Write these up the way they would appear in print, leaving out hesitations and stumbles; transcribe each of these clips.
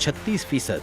36%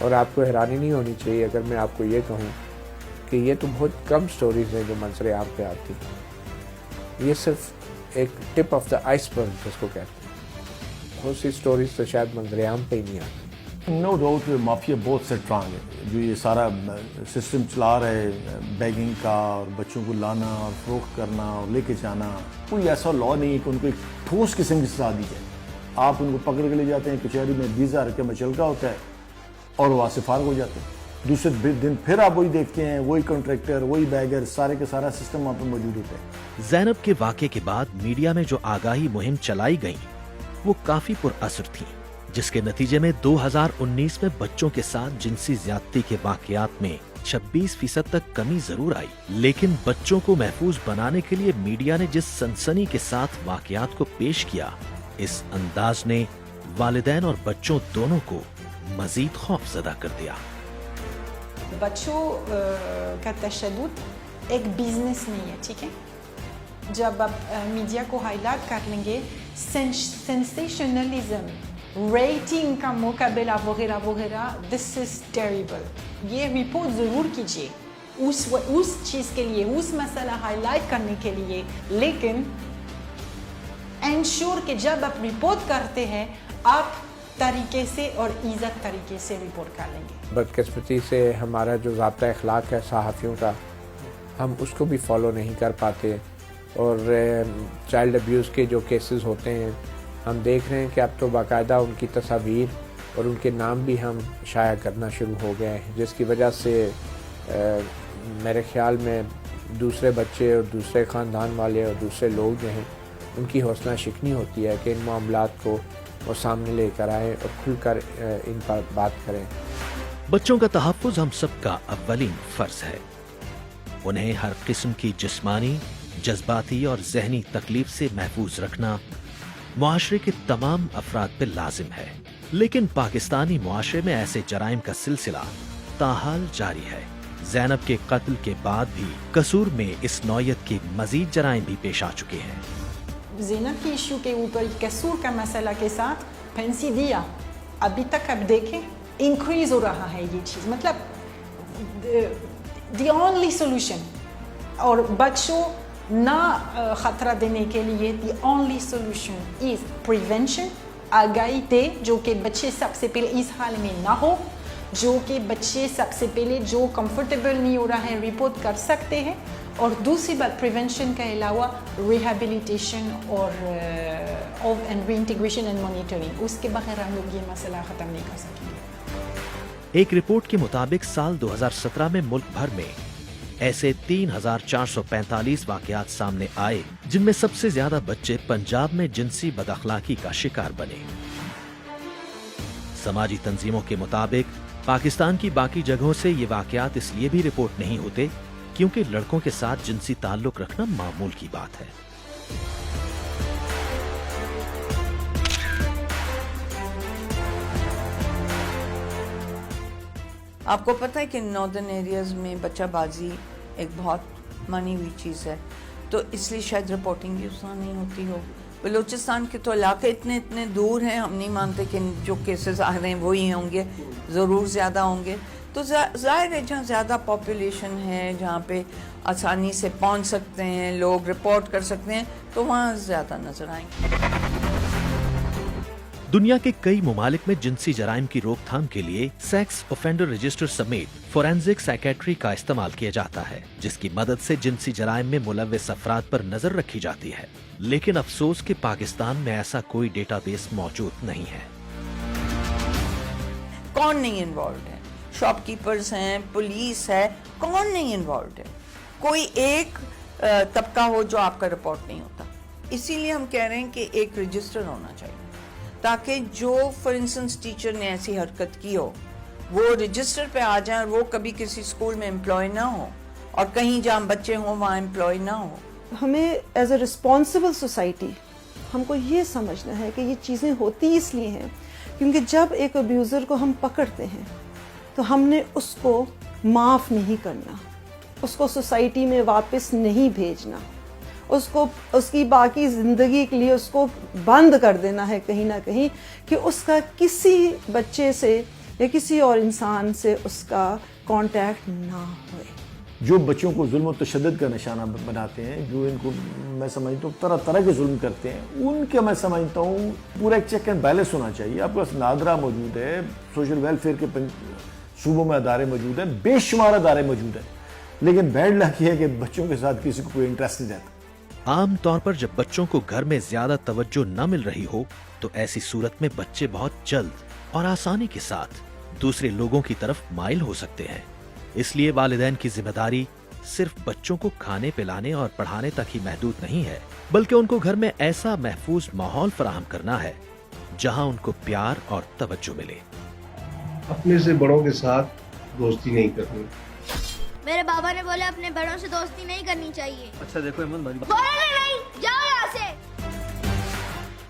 اور آپ کو حیرانی نہیں ہونی چاہیے اگر میں آپ کو یہ کہوں کہ یہ تو بہت کم سٹوریز ہیں جو منظر عام پہ آتی ہیں. یہ صرف ایک ٹپ آف دا آئس برگ جس کو کہتے ہیں. بہت سی سٹوریز تو شاید منظر عام پہ ہی نہیں آتی. نو ڈاؤٹ مافیا بہت اسٹرانگ ہے جو یہ سارا سسٹم چلا رہا ہے بیگنگ کا اور بچوں کو لانا اور فروخت کرنا اور لے کے جانا. کوئی ایسا لا نہیں ہے کہ ان کو ایک ٹھوس قسم کی سزا دی جائے. آپ ان کو پکڑ کے لے جاتے ہیں کچہری میں 20,000 کا مچلکا ہوتا ہے اور وہاں سے فارغ ہو جاتے ہیں. دوسرے دن پھر آپ وہی دیکھتے ہیں وہی کنٹریکٹر وہی بیگر سارے کے سارا سسٹم وہاں پہ موجود ہوتا ہے. زینب کے واقعے کے بعد میڈیا میں جو آگاہی مہم چلائی گئی وہ کافی پر اثر تھی، جس کے نتیجے میں 2019 میں بچوں کے ساتھ جنسی زیادتی کے واقعات میں 26% تک کمی ضرور آئی. لیکن بچوں کو محفوظ بنانے کے لیے میڈیا نے جس سنسنی کے ساتھ واقعات کو پیش کیا، اس انداز نے والدین اور بچوں دونوں کو مزید خوف زدہ کر دیا. بچوں کا تشدد ایک بزنس نہیں ہے، ٹھیک ہے. جب آپ میڈیا کو ہائی لائٹ کر لیں گے سینسیشنلزم، ریٹنگ کا مقابلہ وغیرہ وغیرہ، دس از ٹیریبل. یہ رپورٹ ضرور کیجیے اس چیز کے لیے، اس مسئلہ ہائی لائٹ کرنے کے لیے، لیکن انشور کہ جب آپ رپورٹ کرتے ہیں آپ طریقے سے اور عزت طریقے سے رپورٹ کر لیں گے. بدقسمتی سے ہمارا جو ضابطہ اخلاق ہے صحافیوں کا، ہم اس کو بھی فالو نہیں کر پاتے. اور چائلڈ ابیوز کے جو کیسز ہوتے ہیں ہم دیکھ رہے ہیں کہ اب تو باقاعدہ ان کی تصاویر اور ان کے نام بھی ہم شائع کرنا شروع ہو گئے ہیں، جس کی وجہ سے میرے خیال میں دوسرے بچے اور دوسرے خاندان والے اور دوسرے لوگ جو ہیں ان کی حوصلہ شکنی ہوتی ہے کہ ان معاملات کو وہ سامنے لے کر آئیں اور کھل کر ان پر بات کریں. بچوں کا تحفظ ہم سب کا اولین فرض ہے. انہیں ہر قسم کی جسمانی، جذباتی اور ذہنی تکلیف سے محفوظ رکھنا معاشرے کے تمام افراد پہ لازم ہے. لیکن پاکستانی معاشرے میں ایسے جرائم کا سلسلہ تاحال جاری ہے. زینب کے قتل کے بعد بھی قصور میں اس نوعیت کے مزید جرائم بھی پیش آ چکے ہیں. زینب کی ایشو کے اوپر قصور کا مسئلہ کے ساتھ پھنسی دیا ابھی تک اب دیکھیں انکریز ہو رہا ہے یہ چیز. مطلب دی اونلی سولوشن اور بچوں نہ خطرہ دینے کے لیے the only solution is prevention. آگاہی دے جو کہ بچے سب سے پہلے اس حال میں نہ ہو، جو کہ بچے سب سے پہلے جو کمفرٹیبل نہیں ہو رہا ہے رپورٹ کر سکتے ہیں. اور دوسری بات پریونشن کے علاوہ ریہیبلیٹیشن اور ری انٹیگریشن اینڈ مانیٹرنگ، اس کے بغیر ہم لوگ یہ مسئلہ ختم نہیں کر سکیں گے. ایک رپورٹ کے مطابق سال 2017 میں ملک بھر میں ایسے 3,445 واقعات سامنے آئے جن میں سب سے زیادہ بچے پنجاب میں جنسی بد اخلاقی کا شکار بنے. سماجی تنظیموں کے مطابق پاکستان کی باقی جگہوں سے یہ واقعات اس لیے بھی رپورٹ نہیں ہوتے کیونکہ لڑکوں کے ساتھ جنسی تعلق رکھنا معمول کی بات ہے. آپ کو پتہ ہے کہ ناردرن ایریاز میں بچہ بازی ایک بہت مانی ہوئی چیز ہے، تو اس لیے شاید رپورٹنگ بھی اتنا نہیں ہوتی ہو. بلوچستان کے تو علاقے اتنے دور ہیں، ہم نہیں مانتے کہ جو کیسز آ رہے ہیں وہی ہوں گے، ضرور زیادہ ہوں گے. تو ظاہر ہے جہاں زیادہ پاپولیشن ہے، جہاں پہ آسانی سے پہنچ سکتے ہیں، لوگ رپورٹ کر سکتے ہیں، تو وہاں زیادہ نظر آئیں گے. دنیا کے کئی ممالک میں جنسی جرائم کی روک تھام کے لیے سیکس اوفینڈر رجسٹر سمیت فورینزک سائیکیٹری کا استعمال کیا جاتا ہے، جس کی مدد سے جنسی جرائم میں ملوث افراد پر نظر رکھی جاتی ہے. لیکن افسوس کہ پاکستان میں ایسا کوئی ڈیٹا بیس موجود نہیں ہے. کون نہیں انوالوڈ ہے؟ شاپ کیپرز ہیں، پولیس ہے، کون نہیں انوالوڈ ہے؟ کوئی ایک طبقہ ہو جو آپ کا رپورٹ نہیں ہوتا. اسی لیے ہم کہہ رہے ہیں کہ ایک رجسٹر ہونا چاہیے تاکہ جو فار انسٹنس ٹیچر نے ایسی حرکت کی ہو وہ رجسٹر پہ آ جائیں اور وہ کبھی کسی اسکول میں امپلائی نہ ہو اور کہیں جہاں بچے ہوں وہاں امپلائی نہ ہو. ہمیں ایز اے رسپانسبل سوسائٹی ہم کو یہ سمجھنا ہے کہ یہ چیزیں ہوتی اس لیے ہیں کیونکہ جب ایک ابیوزر کو ہم پکڑتے ہیں تو ہم نے اس کو معاف نہیں کرنا، اس کو سوسائٹی میں واپس نہیں بھیجنا، اس کی باقی زندگی کے لیے اس کو بند کر دینا ہے کہیں نہ کہیں کہ اس کا کسی بچے سے یا کسی اور انسان سے اس کا کانٹیکٹ نہ ہوئے. جو بچوں کو ظلم و تشدد کا نشانہ بناتے ہیں, جو ان کو میں سمجھتا ہوں طرح طرح کے ظلم کرتے ہیں, ان کے میں سمجھتا ہوں پورا ایک چیک اینڈ بیلنس ہونا چاہیے. آپ کے پاس نادرا موجود ہے, سوشل ویلفیئر کے صوبوں میں ادارے موجود ہیں, بے شمار ادارے موجود ہیں, لیکن بیڈ لک یہ ہے کہ بچوں کے ساتھ کسی کو کوئی انٹرسٹ نہیں رہتا. عام طور پر جب بچوں کو گھر میں زیادہ توجہ نہ مل رہی ہو تو ایسی صورت میں بچے بہت جلد اور آسانی کے ساتھ دوسرے لوگوں کی طرف مائل ہو سکتے ہیں. اس لیے والدین کی ذمہ داری صرف بچوں کو کھانے پلانے اور پڑھانے تک ہی محدود نہیں ہے, بلکہ ان کو گھر میں ایسا محفوظ ماحول فراہم کرنا ہے جہاں ان کو پیار اور توجہ ملے. اپنے سے بڑوں کے ساتھ دوستی نہیں کرنی. میرے بابا نے بولا اپنے بڑوں سے دوستی نہیں کرنی چاہیے. اچھا دیکھو احمد بھائی, نہیں جاؤ یہاں سے.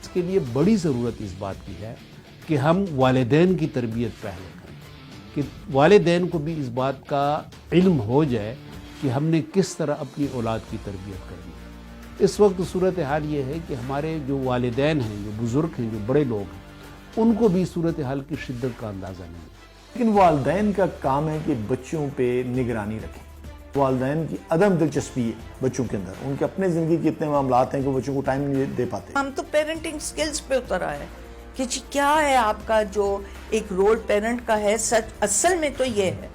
اس کے لیے بڑی ضرورت اس بات کی ہے کہ ہم والدین کی تربیت پہلے کریں, کہ والدین کو بھی اس بات کا علم ہو جائے کہ ہم نے کس طرح اپنی اولاد کی تربیت کرنی ہے. اس وقت صورتحال یہ ہے کہ ہمارے جو والدین ہیں, جو بزرگ ہیں, جو بڑے لوگ ہیں, ان کو بھی صورتحال کی شدت کا اندازہ نہیں ہے. لیکن والدین کا کام ہے کہ بچوں پہ نگرانی رکھیں. والدین کی عدم دلچسپی ہے بچوں کے اندر, ان کے اپنے زندگی کے اتنے معاملات ہیں کہ بچوں کو ٹائم نہیں دے پاتے. ہم تو پیرنٹنگ سکلز پہ اتر آئے کہ جی کیا ہے آپ کا جو ایک رول پیرنٹ کا ہے. سچ اصل میں تو یہ ہے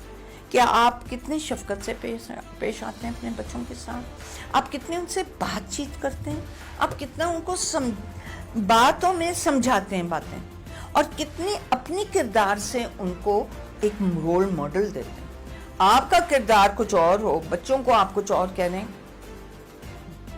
کہ آپ کتنی شفقت سے پیش آتے ہیں اپنے بچوں کے ساتھ, آپ کتنے ان سے بات چیت کرتے ہیں, آپ کتنا ان کو باتوں میں سمجھاتے ہیں باتیں, اور کتنی اپنی کردار سے ان کو ایک رول ماڈل دیتے ہیں. آپ کا کردار کچھ اور ہو, بچوں کو آپ کچھ اور کہہ دیں,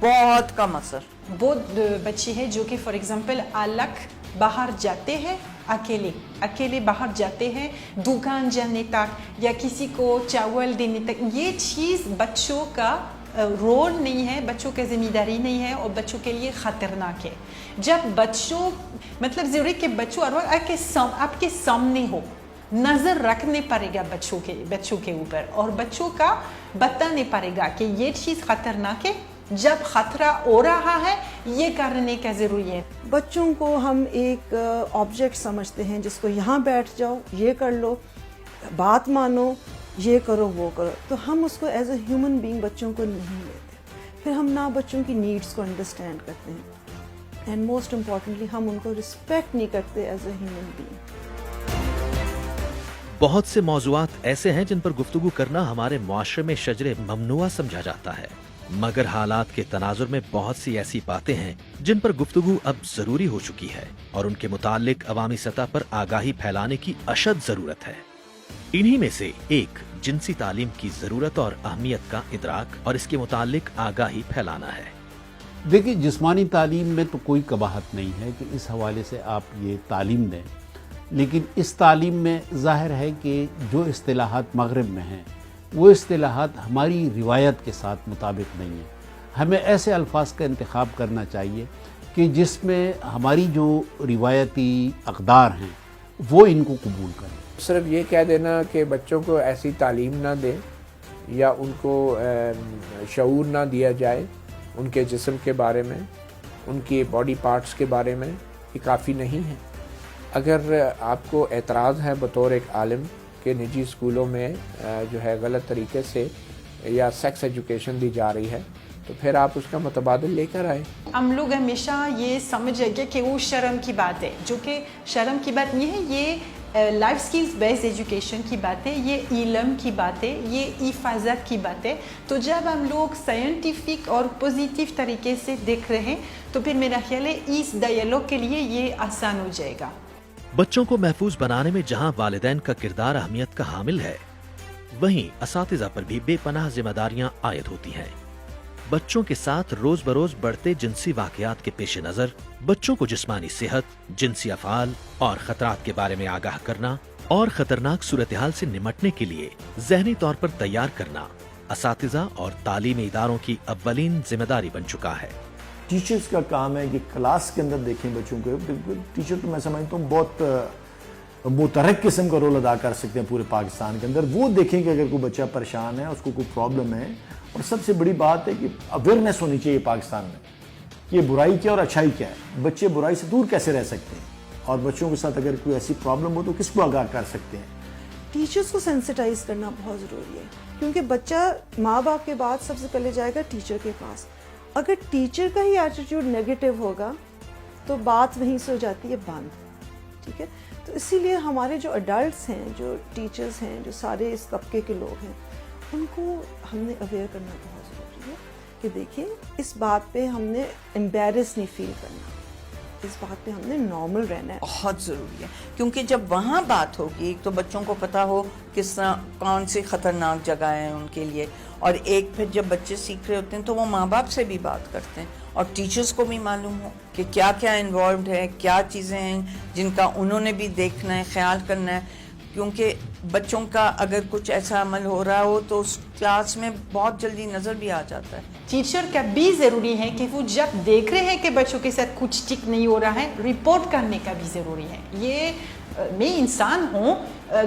بہت کم اثر. بہت بچے ہیں جو کہ فار ایگزامپل الگ باہر جاتے ہیں, اکیلے باہر جاتے ہیں دکان جانے تک یا کسی کو چاول دینے تک. یہ چیز بچوں کا رول نہیں ہے, بچوں کی ذمہ داری نہیں ہے, اور بچوں کے لیے خطرناک ہے. جب بچوں مطلب ضروری کہ بچوں ہر وقت آپ کے سامنے ہو, نظر رکھنے پڑے گا بچوں کے اوپر, اور بچوں کا بتانے پڑے گا کہ یہ چیز خطرناک ہے, جب خطرہ ہو رہا ہے یہ کرنے کا ضروری ہے. بچوں کو ہم ایک آبجیکٹ سمجھتے ہیں جس کو یہاں بیٹھ جاؤ, یہ کر لو, بات مانو, یہ کرو, وہ کرو, تو ہم اس کو ایز اے ہیومن بینگ بچوں کو نہیں لیتے. پھر ہم نہ بچوں کی نیڈس کو انڈرسٹینڈ کرتے ہیں, اینڈ موسٹ امپورٹنٹلی ہم ان کو رسپیکٹ نہیں کرتے ایز اے ہیومن بینگ. بہت سے موضوعات ایسے ہیں جن پر گفتگو کرنا ہمارے معاشرے میں شجر ممنوع سمجھا جاتا ہے, مگر حالات کے تناظر میں بہت سی ایسی باتیں ہیں جن پر گفتگو اب ضروری ہو چکی ہے, اور ان کے متعلق عوامی سطح پر آگاہی پھیلانے کی اشد ضرورت ہے. انہی میں سے ایک جنسی تعلیم کی ضرورت اور اہمیت کا ادراک اور اس کے متعلق آگاہی پھیلانا ہے. دیکھیں, جسمانی تعلیم میں تو کوئی قباحت نہیں ہے کہ اس حوالے سے آپ یہ تعلیم دیں, لیکن اس تعلیم میں ظاہر ہے کہ جو اصطلاحات مغرب میں ہیں وہ اصطلاحات ہماری روایت کے ساتھ مطابق نہیں ہیں. ہمیں ایسے الفاظ کا انتخاب کرنا چاہیے کہ جس میں ہماری جو روایتی اقدار ہیں وہ ان کو قبول کریں. صرف یہ کہہ دینا کہ بچوں کو ایسی تعلیم نہ دیں یا ان کو شعور نہ دیا جائے ان کے جسم کے بارے میں, ان کے باڈی پارٹس کے بارے میں, یہ کافی نہیں ہے. اگر آپ کو اعتراض ہے بطور ایک عالم کہ نجی اسکولوں میں جو ہے غلط طریقے سے یا سیکس ایجوکیشن دی جا رہی ہے, تو پھر آپ اس کا متبادل لے کر آئے. ہم لوگ ہمیشہ یہ سمجھیں گے کہ وہ شرم کی بات ہے, جو کہ شرم کی بات نہیں ہے. یہ لائف سکلز بیسڈ ایجوکیشن کی بات ہے, یہ علم کی بات ہے, یہ حفاظت کی بات ہے. تو جب ہم لوگ سائنٹیفک اور پوزیٹیو طریقے سے دیکھ رہے ہیں تو پھر میرا خیال ہے اس ڈائیالوگ کے لیے یہ آسان ہو جائے گا. بچوں کو محفوظ بنانے میں جہاں والدین کا کردار اہمیت کا حامل ہے, وہیں اساتذہ پر بھی بے پناہ ذمہ داریاں عائد ہوتی ہیں. بچوں کے ساتھ روز بروز بڑھتے جنسی واقعات کے پیش نظر بچوں کو جسمانی صحت, جنسی افعال اور خطرات کے بارے میں آگاہ کرنا اور خطرناک صورتحال سے نمٹنے کے لیے ذہنی طور پر تیار کرنا اساتذہ اور تعلیمی اداروں کی اولین ذمہ داری بن چکا ہے. ٹیچرز کا کام ہے کہ کلاس کے اندر دیکھیں بچوں کو. ٹیچر تو میں سمجھتا ہوں بہت متحرک قسم کا رول ادا کر سکتے ہیں پورے پاکستان کے اندر. وہ دیکھیں کہ اگر کوئی بچہ پریشان ہے, اس کو کوئی پرابلم ہے, اور سب سے بڑی بات ہے کہ اویئرنیس ہونی چاہیے پاکستان میں کہ یہ برائی کیا اور اچھائی کیا ہے. بچے برائی سے دور کیسے رہ سکتے ہیں, اور بچوں کے ساتھ اگر کوئی ایسی پرابلم ہو تو کس کو آگاہ کر سکتے ہیں؟ ٹیچرز کو سینسٹائز کرنا بہت ضروری ہے، کیونکہ بچہ ماں باپ کے بعد سب سے پہلے جائے گا ٹیچر کے پاس. اگر ٹیچر کا ہی ایٹیٹیوڈ نیگیٹو ہوگا تو بات وہیں سے ہو جاتی ہے بند. ٹھیک ہے، تو اسی لیے ہمارے جو اڈلٹس ہیں، جو ٹیچرز ہیں، جو سارے اس طبقے کے لوگ ہیں، ان کو ہم نے اویئر کرنا بہت ضروری ہے کہ دیکھیں اس بات پہ ہم نے امبیرس نہیں فیل کرنا، اس بات پہ ہم نے نارمل رہنا ہے. بہت ضروری ہے، کیونکہ جب وہاں بات ہوگی، ایک تو بچوں کو پتا ہو کس طرح کون سی خطرناک جگہ ہیں ان کے لیے، اور ایک پھر جب بچے سیکھ رہے ہوتے ہیں تو وہ ماں باپ سے بھی بات کرتے ہیں اور ٹیچرز کو بھی معلوم ہو کہ کیا کیا انوالوڈ ہے، کیا چیزیں ہیں جن کا انہوں نے بھی دیکھنا ہے، خیال کرنا ہے. کیونکہ بچوں کا اگر کچھ ایسا عمل ہو رہا ہو تو اس کلاس میں بہت جلدی نظر بھی آ جاتا ہے. ٹیچر کا بھی ضروری ہے کہ وہ جب دیکھ رہے ہیں کہ بچوں کے ساتھ کچھ ٹھیک نہیں ہو رہا ہے، رپورٹ کرنے کا بھی ضروری ہے. یہ میں انسان ہوں،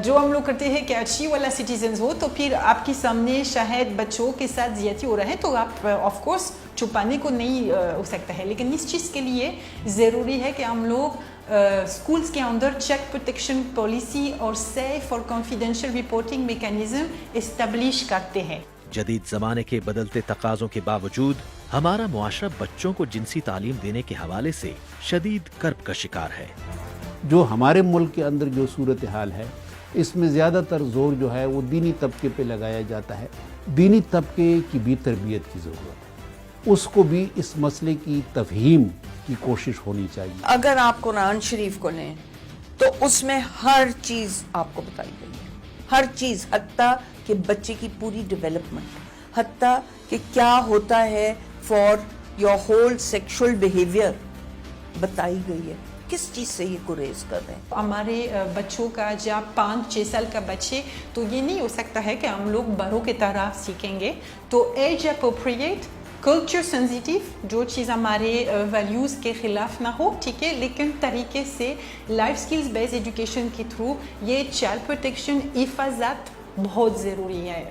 جو ہم لوگ کرتے ہیں کہ اچھی والا سٹیزنز ہو، تو پھر آپ کے سامنے شاید بچوں کے ساتھ زیادتی ہو رہا ہے تو آپ آف کورس چھپانے کو نہیں ہو سکتا ہے. لیکن اس چیز کے لیے ضروری ہے کہ ہم لوگ اسکولس کے اندر چیک پروٹیکشن پالیسی اور سیف اور کانفیڈینشیل رپورٹنگ میکانزم اسٹیبلش کرتے ہیں. جدید زمانے کے بدلتے تقاضوں کے باوجود ہمارا معاشرہ بچوں کو جنسی تعلیم دینے کے حوالے سے شدید کرب کا شکار ہے. جو ہمارے ملک کے اندر جو صورتحال ہے، اس میں زیادہ تر زور جو ہے وہ دینی طبقے پہ لگایا جاتا ہے. دینی طبقے کی بھی تربیت کی ضرورت ہے، اس کو بھی اس مسئلے کی تفہیم کی کوشش ہونی چاہیے. اگر آپ قرآن شریف کو لیں تو اس میں ہر چیز آپ کو بتائی گئی ہے، ہر چیز، حتیٰ کہ بچے کی پوری ڈیولپمنٹ، حتیٰ کہ کیا ہوتا ہے for your whole sexual behaviour بتائی گئی ہے. کس چیز سے یہ گریز کر رہے ہیں؟ ہمارے بچوں کا جب 5-6 سال کا بچے، تو یہ نہیں ہو سکتا ہے کہ ہم لوگ بڑوں کی طرح سیکھیں گے. تو ایج اپروپریٹ، کلچر سینسیٹیو، جو چیز ہمارے ویلیوز کے خلاف نہ ہو، ٹھیک ہے، لیکن طریقے سے لائف سکلز بیس ایجوکیشن کے تھرو یہ چائلڈ پروٹیکشن، حفاظت بہت ضروری ہے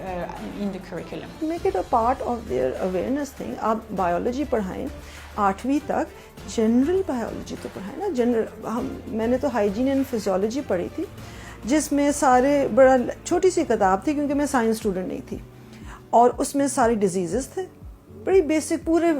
in the curriculum. Make it a part of their awareness thing. آپ بایولوجی پڑھائیں 8ویں تک، جنرل بایولوجی تو پڑھائیں نا. جنرل میں نے تو ہائیجین اینڈ فزیولوجی پڑھی تھی، جس میں سارے بڑا چھوٹی سی کتاب تھی کیونکہ میں سائنس اسٹوڈنٹ نہیں تھی، اور اس میں سارے ڈیزیزز تھے، بڑی بیسک پورے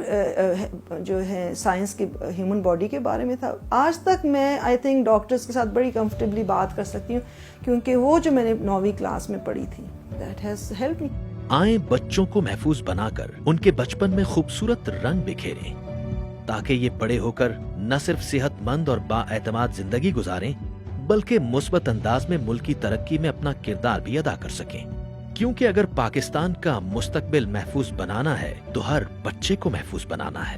جو ہے سائنس کے ہیومن باڈی کے بارے میں تھا. آج تک میں آئی تھنک ڈاکٹرس کے ساتھ بڑی کمفرٹیبلی بات کر سکتی ہوں کیونکہ وہ جو میں نے 9ویں کلاس میں پڑھی تھی، دیٹ ہیز ہیلپ می. آئیں بچوں کو محفوظ بنا کر ان کے بچپن میں خوبصورت رنگ بکھیریں تاکہ یہ بڑے ہو کر نہ صرف صحت مند اور با اعتماد زندگی گزاریں بلکہ مثبت انداز میں ملک کی ترقی میں اپنا کردار بھی ادا کر سکیں. کیونکہ اگر پاکستان کا مستقبل محفوظ بنانا ہے تو ہر بچے کو محفوظ بنانا ہے.